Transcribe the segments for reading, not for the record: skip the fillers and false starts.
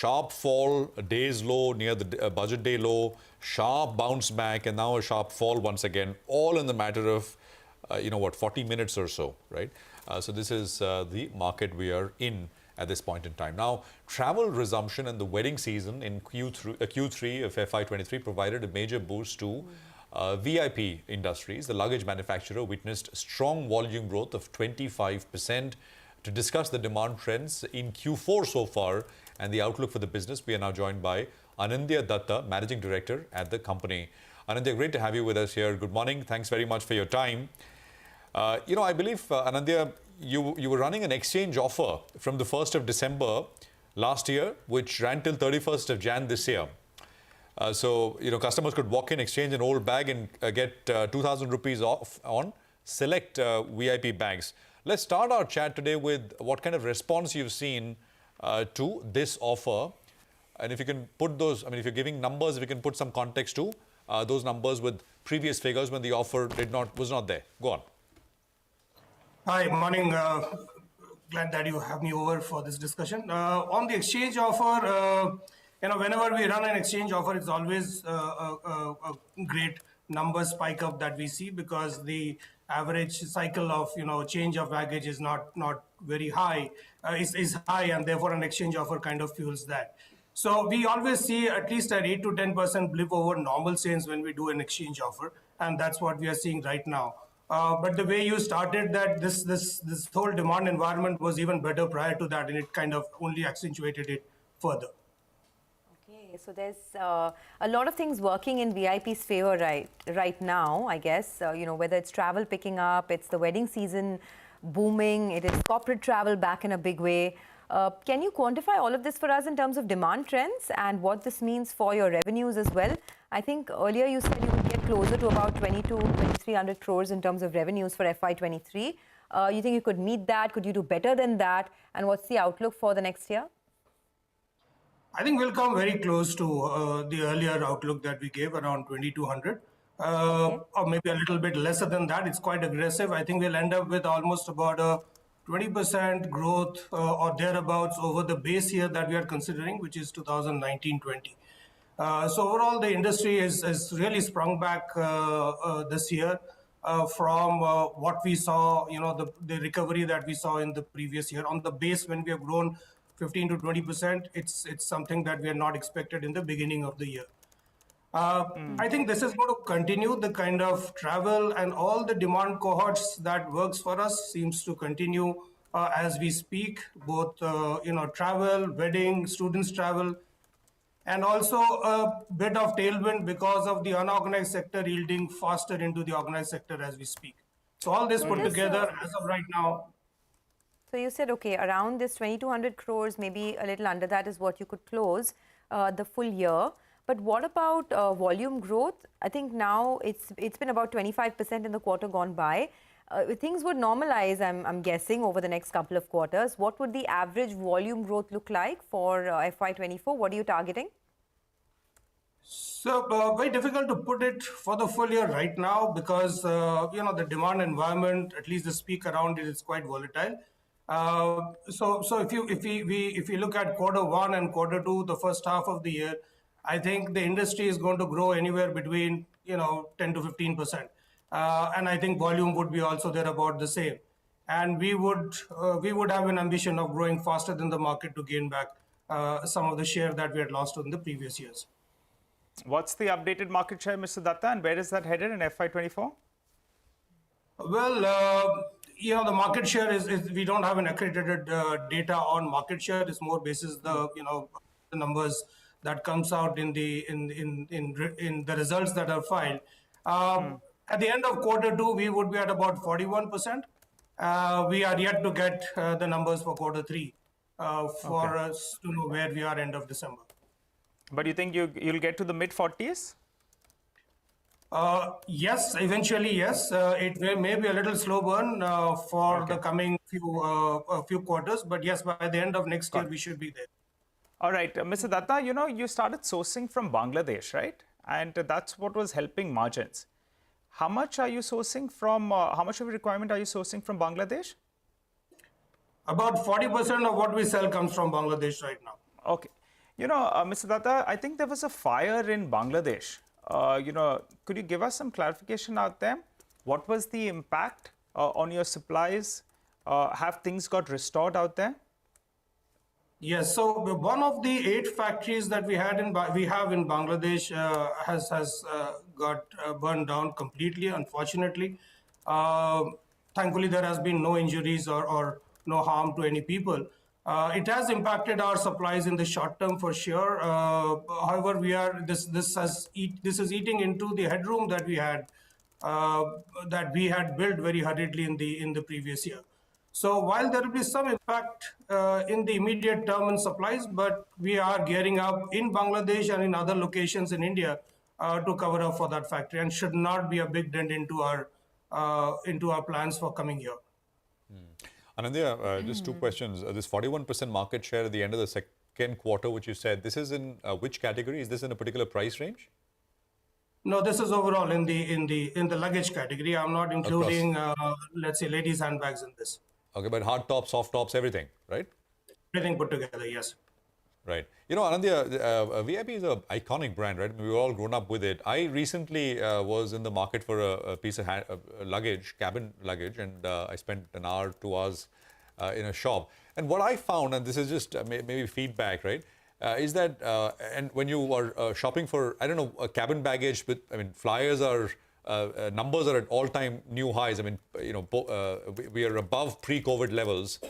Sharp fall, a day's low near the budget day low, sharp bounce back, and now a sharp fall once again, all in the matter of, 40 minutes or so, right? So this is the market we are in at this point in time. Now, travel resumption and the wedding season in Q3 of FY23 provided a major boost to VIP industries. The luggage manufacturer witnessed strong volume growth of 25%. To discuss the demand trends in Q4 so far and the outlook for the business, we are now joined by Anindya Dutta, Managing Director at the company. Anindya, great to have you with us here. Good morning. Thanks very much for your time. I believe, Anindya, you were running an exchange offer from the 1st of December last year, which ran till 31st of Jan this year. So customers could walk in, exchange an old bag and get 2,000 rupees off on select VIP bags. Let's start our chat today with what kind of response you've seen to this offer. And if you can put those, if you're giving numbers, if you can put some context to those numbers with previous figures when the offer was not there. Go on. Hi, morning. Glad that you have me over for this discussion. On the exchange offer, whenever we run an exchange offer, it's always a great number spike up that we see because the average cycle of change of baggage is not very high, is high, and therefore an exchange offer kind of fuels that. So we always see at least an 8 to 10% blip over normal sales when we do an exchange offer, and that's what we are seeing right now. But the way you started that, this whole demand environment was even better prior to that, and it kind of only accentuated it further. Okay, so there's a lot of things working in VIP's favor right now, I guess. Whether it's travel picking up, it's the wedding season booming, it is corporate travel back in a big way. Can you quantify all of this for us in terms of demand trends and what this means for your revenues as well? I think earlier you said you would get closer to about 2,300 crores in terms of revenues for FY23. You think you could meet that? Could you do better than that? And what's the outlook for the next year? I think we'll come very close to the earlier outlook that we gave, around 2,200, or maybe a little bit lesser than that. It's quite aggressive. I think we'll end up with almost about a 20% growth or thereabouts over the base year that we are considering, which is 2019-20. So overall, the industry is really sprung back this year from what we saw, the recovery that we saw in the previous year. On the base, when we have grown 15 to 20%, it's something that we had not expected in the beginning of the year. I think this is going to continue. The kind of travel and all the demand cohorts that works for us seems to continue as we speak, both travel, wedding, students travel, and also a bit of tailwind because of the unorganized sector yielding faster into the organized sector as we speak. So all this put together as of right now. So you said, okay, around this 2,200 crores, maybe a little under that is what you could close the full year. But what about volume growth? I think now it's been about 25% in the quarter gone by. Things would normalize, I'm guessing, over the next couple of quarters. What would the average volume growth look like for FY24? What are you targeting? So very difficult to put it for the full year right now because, the demand environment, at least the speak around it, is quite volatile. So if you look at quarter one and quarter two, the first half of the year, I think the industry is going to grow anywhere between 10 to 15%, and I think volume would be also there about the same. And we would have an ambition of growing faster than the market to gain back some of the share that we had lost in the previous years. What's the updated market share, Mr. Dutta, and where is that headed in FY24? Well, the market share is we don't have an accredited data on market share. It's more basis the numbers that comes out in the results that are filed. At the end of quarter two, we would be at about 41%. We are yet to get the numbers for quarter three for us to know where we are end of December. But you think you'll get to the mid-40s? Yes, eventually, yes. It may be a little slow burn for the coming few quarters, but yes, by the end of next year, we should be there. All right, Mr. Dutta, you started sourcing from Bangladesh, right? And that's what was helping margins. How much are you sourcing from, how much of your requirement are you sourcing from Bangladesh? About 40% of what we sell comes from Bangladesh right now. Okay. Mr. Datta, I think there was a fire in Bangladesh. Could you give us some clarification out there? What was the impact on your supplies? Have things got restored out there? Yes, so one of the 8 factories that we have in Bangladesh has got burned down completely, unfortunately. Thankfully, there has been no injuries or no harm to any people. It has impacted our supplies in the short term for sure. However, this is eating into the headroom that we had built very hurriedly in the previous year. So while there will be some impact in the immediate term in supplies, but we are gearing up in Bangladesh and in other locations in India to cover up for that factory, and should not be a big dent into our plans for coming year. Anindya, just 2 questions. This 41% market share at the end of the second quarter, which you said, this is in which category? Is this in a particular price range? No, this is overall in the luggage category. I'm not including, let's say, ladies' handbags in this. Okay, but hard tops, soft tops, everything, right? Everything put together, yes. Right. Anindya, VIP is an iconic brand, right? We've all grown up with it. I recently was in the market for a piece of luggage, cabin luggage, and I spent an hour, 2 hours in a shop. And what I found, and this is just maybe feedback, right, is that, and when you are shopping for, I don't know, a cabin baggage, but flyers are, numbers are at all-time new highs. We are above pre-COVID levels.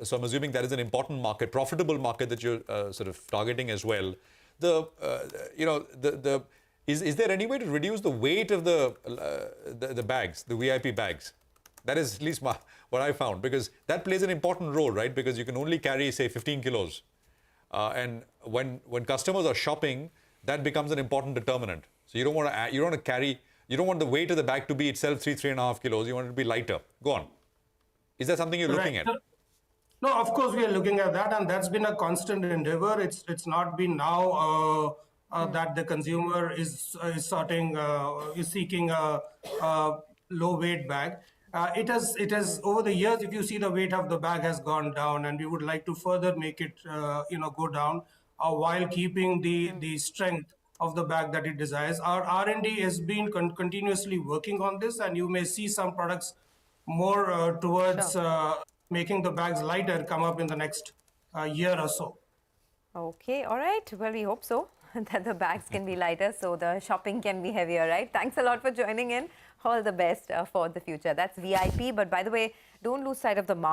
So I'm assuming that is an important market, profitable market that you're sort of targeting as well. Is there any way to reduce the weight of the bags, the VIP bags? That is at least what I found, because that plays an important role, right? Because you can only carry, say, 15 kilos. And when customers are shopping, that becomes an important determinant. So you don't want to carry. You don't want the weight of the bag to be itself 3.5 kilos. You want it to be lighter. Go on. Is that something you're looking at? No, of course we are looking at that, and that's been a constant endeavor. It's not been now that the consumer is seeking a low weight bag. It has over the years. If you see, the weight of the bag has gone down, and we would like to further make it go down while keeping the strength of the bag that it desires. Our R&D has been continuously working on this, and you may see some products more towards making the bags lighter come up in the next year or so. Okay, all right. Well, we hope so, that the bags can be lighter so the shopping can be heavier, right? Thanks a lot for joining in. All the best for the future. That's VIP. But by the way, don't lose sight of the mark.